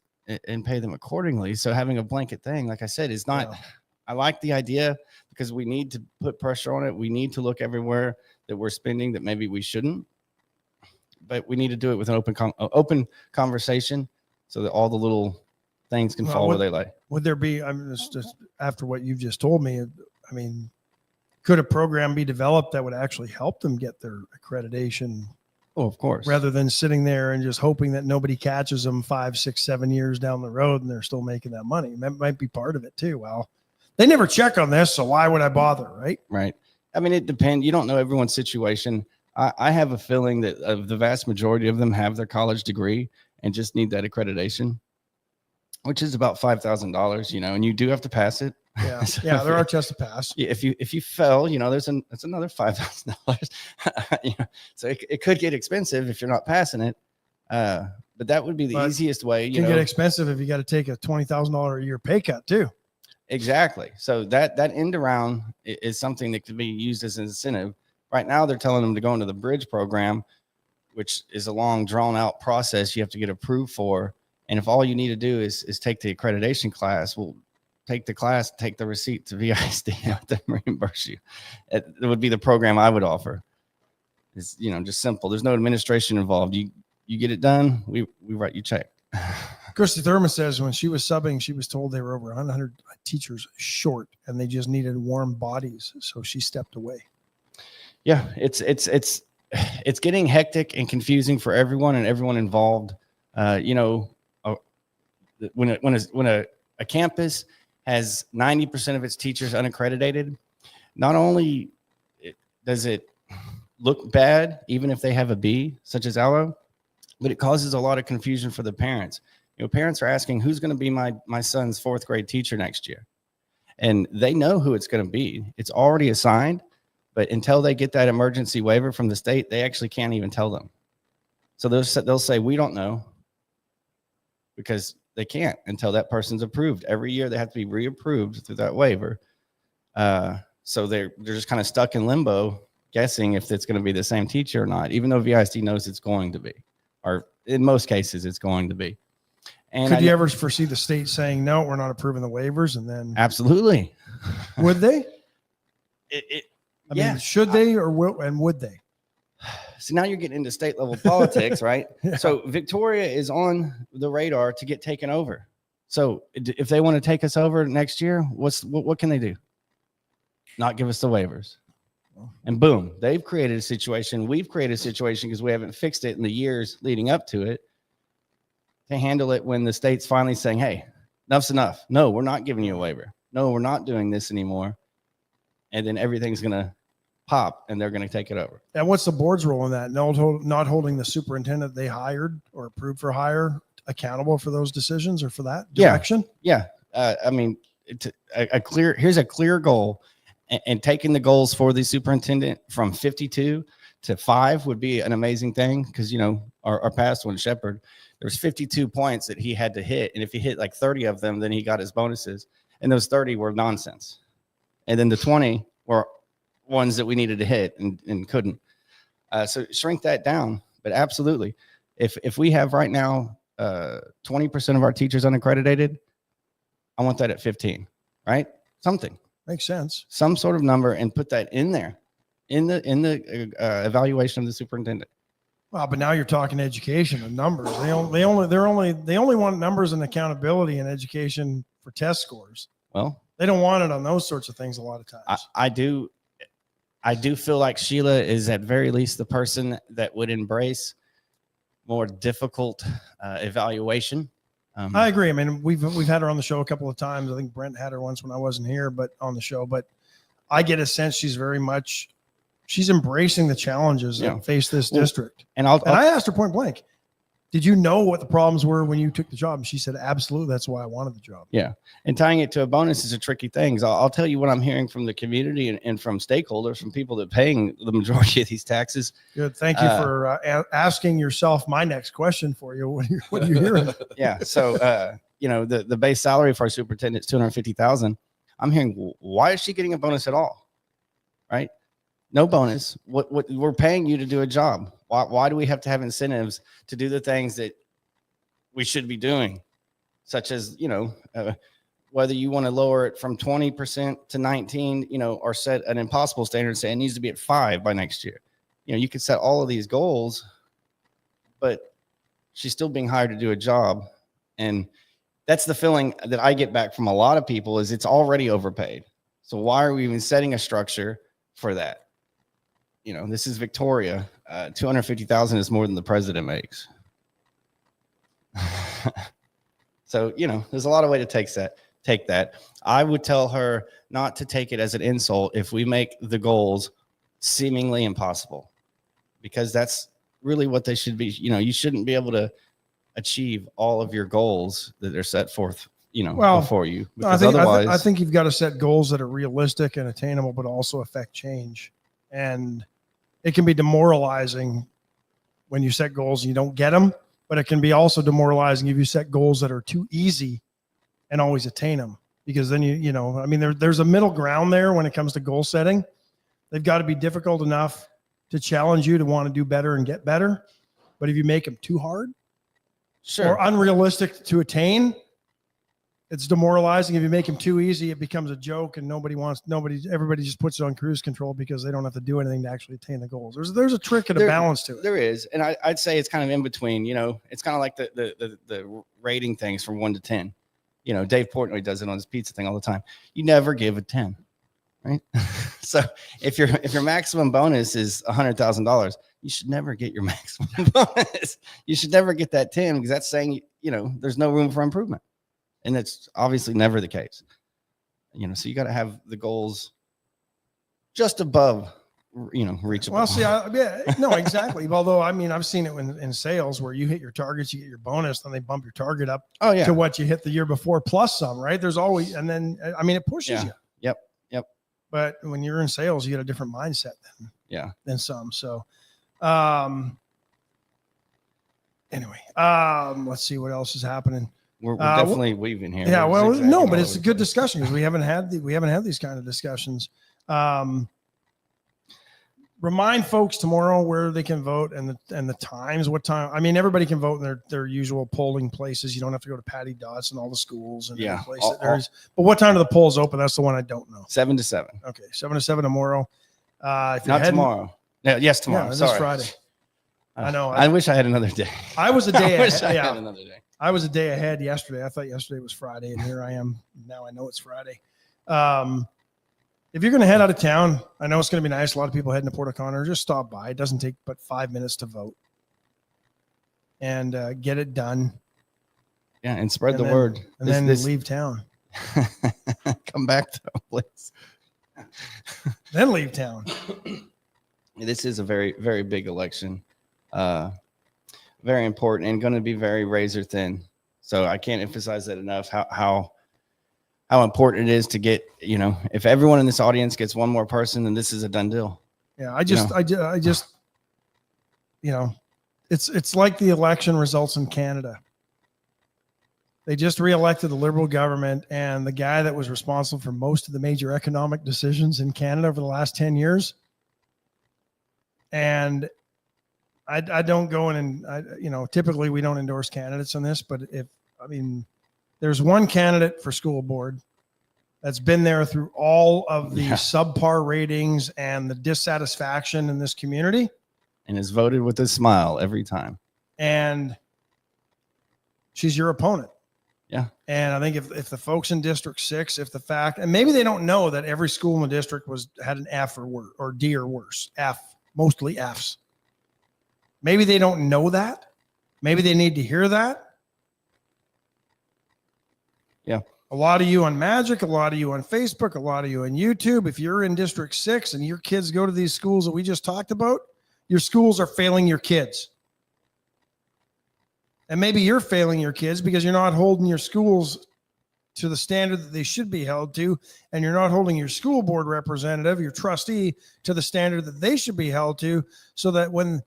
and pay them accordingly. So having a blanket thing, like I said, is not. Yeah. I like the idea because we need to put pressure on it. We need to look everywhere that we're spending that maybe we shouldn't, but we need to do it with an open conversation so that all the little things can fall where they lay. Would there be? I mean, just after what you've just told me, I mean, could a program be developed that would actually help them get their accreditation? Oh, of course. Rather than sitting there and just hoping that nobody catches them 5, 6, 7 years down the road and they're still making that money. That might be part of it too. Well, they never check on this, so why would I bother, right? Right. I mean, it depends. You don't know everyone's situation. I have a feeling that the vast majority of them have their college degree and just need that accreditation, which is about $5,000, and you do have to pass it. Yeah, so yeah, there are tests to pass. If you fail, that's another $5,000. So it could get expensive if you're not passing it. But that would be the easiest way. It can get expensive if you got to take a $20,000 a year pay cut too. Exactly. So that end around is something that could be used as an incentive. Right now, they're telling them to go into the bridge program, which is a long, drawn out process you have to get approved for. And if all you need to do is take the accreditation class, well, take the class, take the receipt to VISD, let them reimburse you. It would be the program I would offer. It's just simple. There's no administration involved. You get it done, we write you a check. Christy Thurman says when she was subbing, she was told they were over 100 teachers short and they just needed warm bodies. So she stepped away. Yeah, it's getting hectic and confusing for everyone and everyone involved. When a campus has 90% of its teachers unaccredited, not only does it look bad, even if they have a B, such as Allo, but it causes a lot of confusion for the parents. Parents are asking, who's going to be my son's 4th grade teacher next year? And they know who it's going to be. It's already assigned, but until they get that emergency waiver from the state, they actually can't even tell them. So they'll say, we don't know, because they can't until that person's approved. Every year they have to be reapproved through that waiver. So they're just kind of stuck in limbo, guessing if it's going to be the same teacher or not, even though VISD knows it's going to be, or in most cases it's going to be. And could you ever foresee the state saying, no, we're not approving the waivers? And then absolutely. Would they? I mean, should they or would they? So now you're getting into state level politics, right? Yeah. So Victoria is on the radar to get taken over. So if they want to take us over next year, what can they do? Not give us the waivers. And boom, they've created a situation. We've created a situation because we haven't fixed it in the years leading up to it to handle it when the state's finally saying, hey, enough's enough. No, we're not giving you a waiver. No, we're not doing this anymore. And then everything's going to pop and they're going to take it over. And what's the board's role in that? Not holding the superintendent they hired or approved for hire accountable for those decisions or for that direction? Yeah. I mean, here's a clear goal. And taking the goals for the superintendent from 52 to 5 would be an amazing thing because, you know, our past one, Shepherd, there was 52 points that he had to hit. And if he hit like 30 of them, then he got his bonuses. And those 30 were nonsense. And then the 20 were ones that we needed to hit and couldn't. So shrink that down. But absolutely, if we have right now 20% of our teachers unaccredited, I want that at 15, right? Something. Makes sense. Some sort of number and put that in there in the evaluation of the superintendent. Well, but now you're talking education and numbers. They only want numbers and accountability in education for test scores. Well, they don't want it on those sorts of things a lot of times. I do feel like Sheila is at very least the person that would embrace more difficult evaluation. I agree. I mean, we've had her on the show a couple of times. I think Brent had her once when I wasn't here, but on the show. But I get a sense she's embracing the challenges that face this district. And I asked her point blank, did you know what the problems were when you took the job? And she said, absolutely. That's why I wanted the job. Yeah. And tying it to a bonus is a tricky thing. I'll tell you what I'm hearing from the community and from stakeholders, from people that are paying the majority of these taxes. Good. Thank you for asking yourself my next question for you. What are you hearing? Yeah. So, you know, the base salary for our superintendent is $250,000. I'm hearing, why is she getting a bonus at all? Right? No bonus. What we're paying you to do a job. Why do we have to have incentives to do the things that we should be doing? Such as, you know, whether you want to lower it from 20% to 19, you know, or set an impossible standard, say it needs to be at 5 by next year. You know, you could set all of these goals, but she's still being hired to do a job. And that's the feeling that I get back from a lot of people is it's already overpaid. So why are we even setting a structure for that? You know, this is Victoria. 250,000 is more than the president makes. So, you know, there's a lot of way to take that. I would tell her not to take it as an insult if we make the goals seemingly impossible, because that's really what they should be. You know, you shouldn't be able to achieve all of your goals that are set forth, you know, before you. Because I think you've got to set goals that are realistic and attainable, but also affect change. And it can be demoralizing when you set goals and you don't get them, but it can be also demoralizing if you set goals that are too easy and always attain them, because then you know, I mean, there's a middle ground there when it comes to goal setting. They've got to be difficult enough to challenge you to want to do better and get better. But if you make them too hard or unrealistic to attain, it's demoralizing. If you make them too easy, it becomes a joke and everybody just puts it on cruise control because they don't have to do anything to actually attain the goals. There's a trick and a balance to it. There is. And I'd say it's kind of in between, you know, it's kind of like the rating things from 1 to 10. You know, Dave Portnoy does it on his pizza thing all the time. You never give a 10, right? So if your maximum bonus is $100,000, you should never get your maximum bonus. You should never get that 10 because that's saying, you know, there's no room for improvement. And that's obviously never the case, you know, so you got to have the goals just above, you know, reachable. Well, see, no, exactly. Although, I mean, I've seen it in sales where you hit your targets, you get your bonus, then they bump your target up to what you hit the year before plus some, right? There's always, and then, I mean, it pushes you. Yep. But when you're in sales, you get a different mindset than some. So, anyway, let's see what else is happening. We're definitely weaving here. Yeah, well, no, but it's a good discussion because we haven't had these kind of discussions. Remind folks tomorrow where they can vote and the times. What time? I mean, everybody can vote in their usual polling places. You don't have to go to Patty Dots and all the schools and every place that there is. But what time do the polls open? That's the one I don't know. 7 to 7. Okay, 7 to 7 tomorrow. If Not tomorrow. No, yes, tomorrow. Yeah, this Sorry. Friday. I know. I wish I had another day. I was a day I wish ahead. I Yeah, had another day. I was a day ahead yesterday. I thought yesterday was Friday, and here I am. Now I know it's Friday. If you're going to head out of town, I know it's going to be nice. A lot of people heading to Port O'Connor. Just stop by. It doesn't take but 5 minutes to vote and get it done. Yeah, and spread And the then- word. And then leave town. Come back to a place. Then leave town. This is a very, very big election. Very important and going to be very razor thin. So I can't emphasize that enough. How important it is to get, if everyone in this audience gets one more person, then this is a done deal. Yeah, I just, it's like the election results in Canada. They just reelected the Liberal government, and the guy that was responsible for most of the major economic decisions in Canada over the last 10 years. And I don't go in and, typically we don't endorse candidates on this, but there's one candidate for school board that's been there through all of the subpar ratings and the dissatisfaction in this community. And is voted with a smile every time. And she's your opponent. Yeah. And I think if the folks in District 6, and maybe they don't know that every school in the district had an F or D or worse, F, mostly Fs. Maybe they don't know that. Maybe they need to hear that. Yeah. A lot of you on Magic, a lot of you on Facebook, a lot of you on YouTube. If you're in District 6 and your kids go to these schools that we just talked about, your schools are failing your kids. And maybe you're failing your kids because you're not holding your schools to the standard that they should be held to, and you're not holding your school board representative, your trustee, to the standard that they should be held to, so that when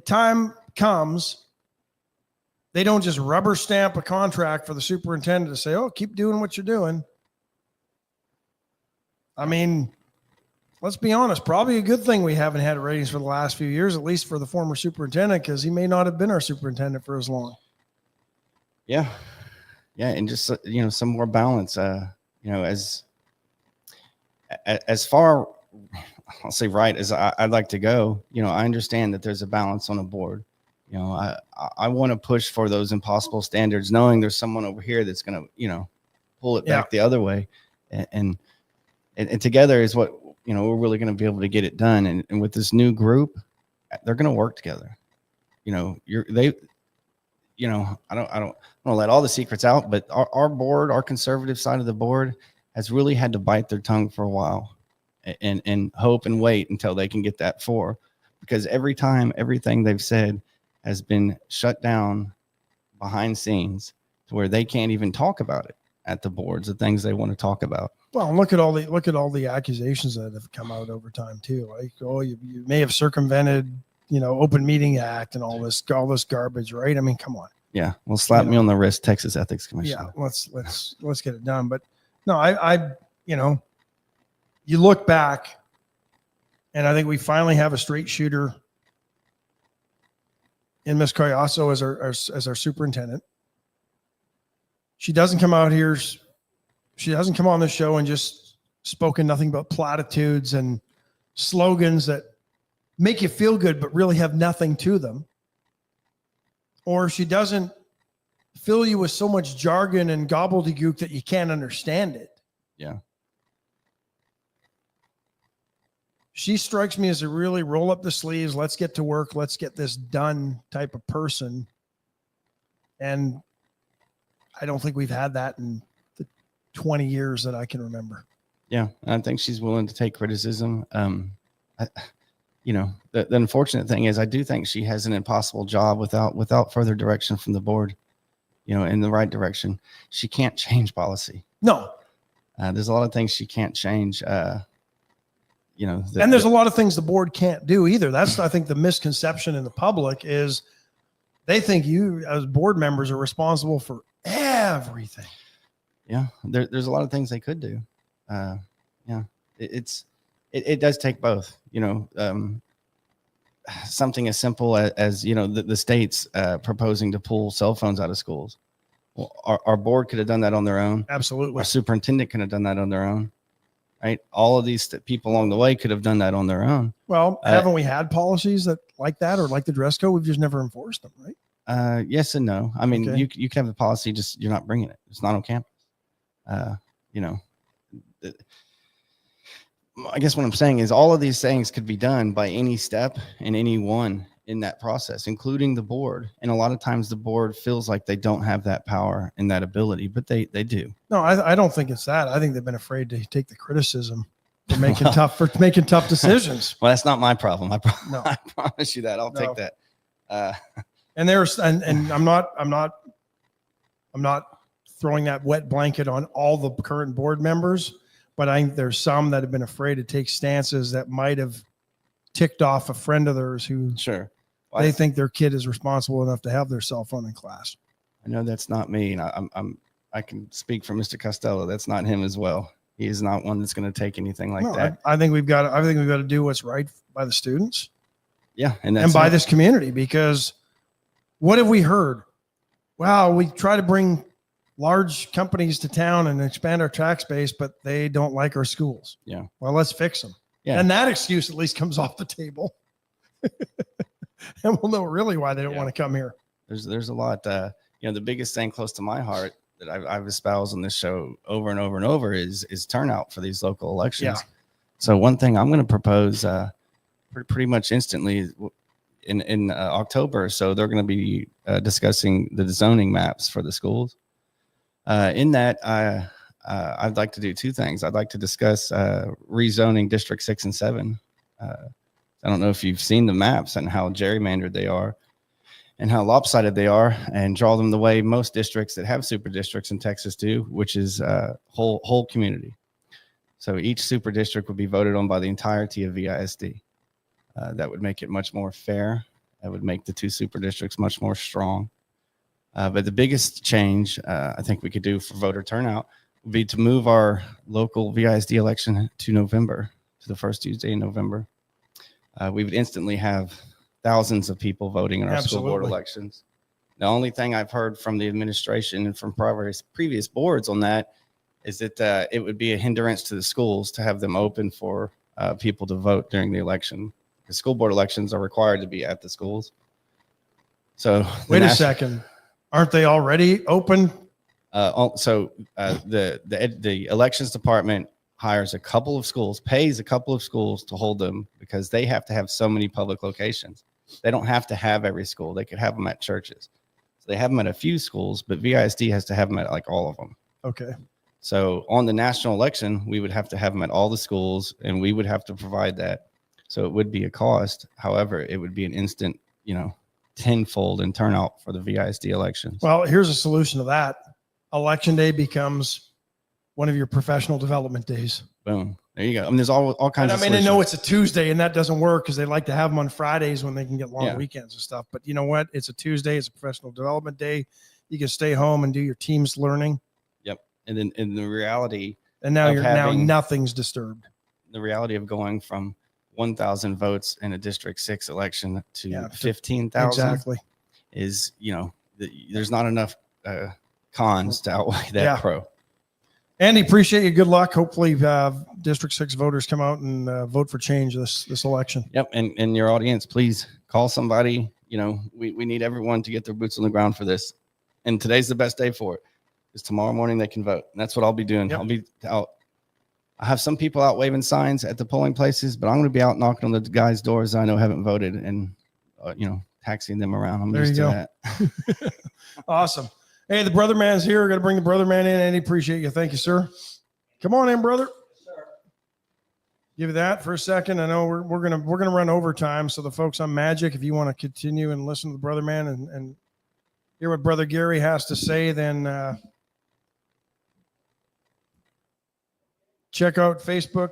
time comes, they don't just rubber stamp a contract for the superintendent to say, oh, keep doing what you're doing. I mean, let's be honest, probably a good thing we haven't had ratings for the last few years, at least for the former superintendent, because he may not have been our superintendent for as long. Yeah. Yeah. And just, some more balance, as far, I'll say right as I'd like to go, I understand that there's a balance on a board. I want to push for those impossible standards, knowing there's someone over here that's going to, pull it back the other way. And together is what, we're really going to be able to get it done. And with this new group, they're going to work together. I don't want to let all the secrets out, but our board, our conservative side of the board has really had to bite their tongue for a while and hope and wait until they can get that 4, because every time everything they've said has been shut down behind scenes to where they can't even talk about it at the boards, the things they want to talk about. Well, look at all the accusations that have come out over time too. Like, oh, you may have circumvented, Open Meeting Act and all this garbage, right? I mean, come on. Yeah, well, slap me on the wrist, Texas Ethics Commission. Yeah, let's get it done. But no, I you look back, and I think we finally have a straight shooter in Miss Coyasso as our superintendent. She doesn't come out here. She doesn't come on the show and just spoken nothing but platitudes and slogans that make you feel good, but really have nothing to them. Or she doesn't fill you with so much jargon and gobbledygook that you can't understand it. Yeah. She strikes me as a really roll up the sleeves, let's get to work, let's get this done type of person. And I don't think we've had that in the 20 years that I can remember. Yeah, I think she's willing to take criticism. The unfortunate thing is I do think she has an impossible job without further direction from the board, in the right direction. She can't change policy. No. There's a lot of things she can't change. And there's a lot of things the board can't do either. That's, I think, the misconception in the public is they think you as board members are responsible for everything. Yeah, there's a lot of things they could do. It does take both. Something as simple as the states proposing to pull cell phones out of schools. Well, our board could have done that on their own. Absolutely. Our superintendent could have done that on their own. right? All of these people along the way could have done that on their own. Well, haven't we had policies that like that or like the dress code? We've just never enforced them, right? Yes and no. I mean, Okay. you can have the policy, just you're not bringing it. It's not on campus. You know, I guess what I'm saying is all of these things could be done by any step and anyone in that process, including the board. And a lot of times the board feels like they don't have that power and that ability, but they do. No, I don't think it's that. I think they've been afraid to take the criticism for making tough decisions. Well, that's not my problem. No. I promise you that. I'll No. take that. And I'm not throwing that wet blanket on all the current board members, but I think there's some that have been afraid to take stances that might have ticked off a friend of theirs who Sure. they think their kid is responsible enough to have their cell phone in class. I know that's not me, and I can speak for Mr. Costello. That's not him as well. He is not one that's going to take anything like No, that. I think we've got to do what's right by the students Yeah, and by this community, because what have we heard? Wow, we try to bring large companies to town and expand our tax base, but they don't like our schools. Yeah. Well, let's fix them. Yeah. And that excuse at least comes off the table. And we'll know really why they don't want to come here. There's a lot. The biggest thing close to my heart that I've espoused on this show over and over and over is turnout for these local elections. Yeah. So one thing I'm going to propose pretty much instantly in October. So they're going to be discussing the zoning maps for the schools. In that, I'd like to do two things. I'd like to discuss rezoning District 6 and 7. I don't know if you've seen the maps and how gerrymandered they are and how lopsided they are, and draw them the way most districts that have super districts in Texas do, which is whole community. So each super district would be voted on by the entirety of VISD. That would make it much more fair. That would make the two super districts much more strong. But the biggest change I think we could do for voter turnout would be to move our local VISD election to November, to the first Tuesday in November. We would instantly have thousands of people voting in our school board elections. The only thing I've heard from the administration and from previous boards on that is that it would be a hindrance to the schools to have them open for people to vote during the election. The school board elections are required to be at the schools. So Wait a second. Aren't they already open? The elections department hires a couple of schools, pays a couple of schools to hold them, because they have to have so many public locations. They don't have to have every school. They could have them at churches. So they have them at a few schools, but VISD has to have them at like all of them. Okay. So on the national election, we would have to have them at all the schools, and we would have to provide that. So it would be a cost. However, it would be an instant, tenfold in turnout for the VISD elections. Well, here's a solution to that. Election day becomes one of your professional development days. Boom. There you go. I mean, there's all kinds of I know it's a Tuesday, and that doesn't work because they like to have them on Fridays when they can get long weekends and stuff. But you know what? It's a Tuesday. It's a professional development day. You can stay home and do your team's learning. Yep. And then in the reality, and now nothing's disturbed. The reality of going from 1,000 votes in a District 6 election to 15,000 exactly is, there's not enough cons to outweigh that pro. Andy, appreciate you. Good luck. Hopefully District 6 voters come out and vote for change this election. Yep. And your audience, please call somebody. We need everyone to get their boots on the ground for this. And today's the best day for it. Is tomorrow morning they can vote. And that's what I'll be doing. Yep. I'll be out. I have some people out waving signs at the polling places, but I'm going to be out knocking on the guys' doors I know haven't voted and, taxiing them around. I'm used to that. Awesome. Hey, the brother man's here. We're going to bring the brother man in. Andy, appreciate you. Thank you, sir. Come on in, brother. Give you that for a second. I know we're gonna run overtime. So the folks on Magic, if you want to continue and listen to the brother man and hear what Brother Gary has to say, then check out Facebook,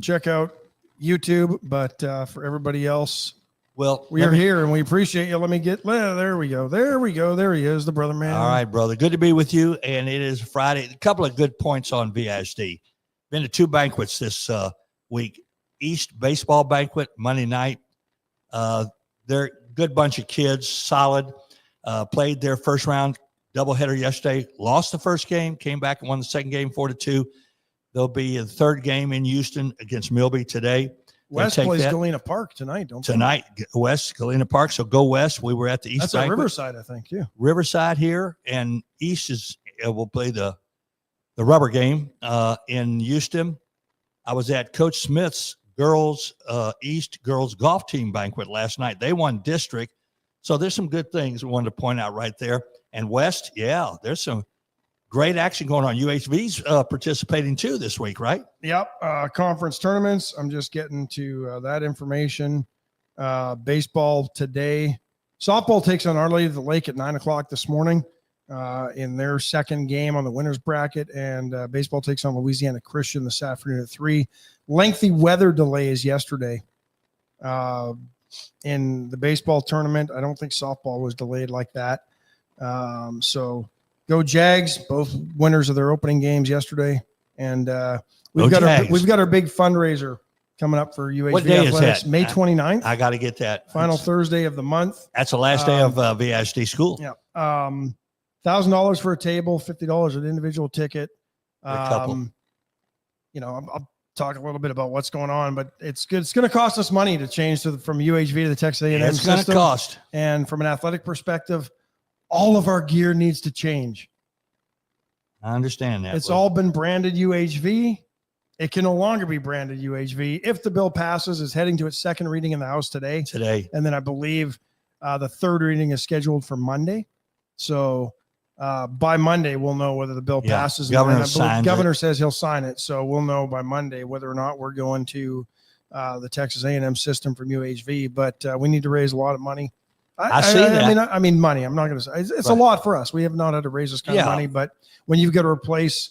check out YouTube. But for everybody else, well, we are here and we appreciate you. Let me get there. We go. There he is, the brother man. All right, brother. Good to be with you. And it is Friday. A couple of good points on VISD. Been to 2 banquets this week. East baseball banquet Monday night. They're a good bunch of kids, solid. Played their first round doubleheader yesterday. Lost the first game, came back and won the second game 4-2. There'll be a third game in Houston against Milby today. West take plays that. Galena Park tonight, don't they? Tonight, West, Galena Park. So go West. We were at the East That's at Banquet. Riverside, I think, too. Riverside here, and East will play the rubber game in Houston. I was at Coach Smith's East girls golf team banquet last night. They won district. So there's some good things we wanted to point out right there. And West, yeah, there's some great action going on. UHV's participating too this week, right? Yep. Conference tournaments. I'm just getting to that information. Baseball today. Softball takes on Our Lady of the Lake at 9:00 this morning in their second game on the winner's bracket. And baseball takes on Louisiana Christian this afternoon at 3:00. Lengthy weather delays yesterday in the baseball tournament. I don't think softball was delayed like that. So go Jags, both winners of their opening games yesterday. And we've got our big fundraiser coming up for UHV What day Athletics, is that? May 29th. I got to get that. Final Thursday of the month. That's the last day of VISD school. Yeah. $1,000 for a table, $50 an individual ticket. A couple. I'll talk a little bit about what's going on, but it's good. It's going to cost us money to change from UHV to the Texas A&M It's going to system. cost. And from an athletic perspective, all of our gear needs to change. I understand that. It's all been branded UHV. It can no longer be branded UHV. If the bill passes, it's heading to its second reading in the House today. And then I believe the third reading is scheduled for Monday. So by Monday, we'll know whether the bill passes. Governor says he'll sign it. So we'll know by Monday whether or not we're going to the Texas A&M system from UHV. But we need to raise a lot of money. I see that. I mean, money. I'm not going to say it's a lot for us. We have not had to raise this kind of money. But when you've got to replace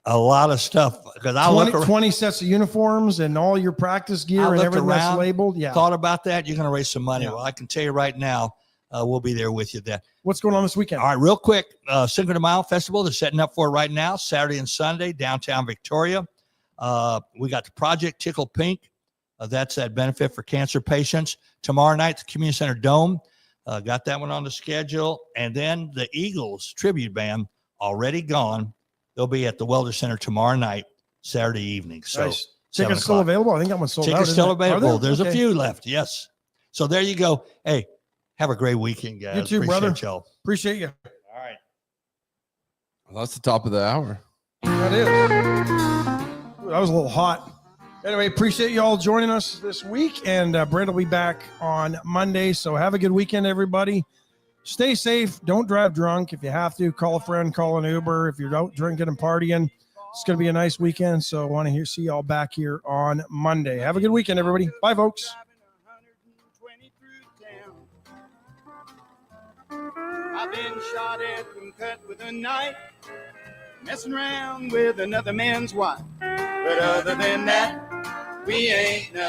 a lot of stuff, because 20 sets of uniforms and all your practice gear and everything that's labeled. Yeah. Thought about that. You're going to raise some money. Yeah. Well, I can tell you right now, we'll be there with you then. What's going on this weekend? All right, real quick. Cinco de Mayo Festival, they're setting up for it right now, Saturday and Sunday, downtown Victoria. We got the Project Tickle Pink. That's that benefit for cancer patients. Tomorrow night, the Community Center Dome. Got that one on the schedule. And then the Eagles tribute band, already gone. They'll be at the Welder Center tomorrow night, Saturday evening. So nice. Tickets still available? I think that one's sold out. Tickets still available. There's a few left. Yes. So there you go. Hey, have a great weekend, guys. You too, brother. Appreciate you. All right. Well, that's the top of the hour. That is. Ooh, that was a little hot. Anyway, appreciate you all joining us this week. And Brent will be back on Monday. So have a good weekend, everybody. Stay safe. Don't drive drunk. If you have to, call a friend, call an Uber. If you're out drinking and partying, it's going to be a nice weekend. So I want to see y'all back here on Monday. Have a good weekend, everybody. Bye, folks. I've been shot at and cut with a knife, messing around with another man's wife. But other than that, we ain't nothing.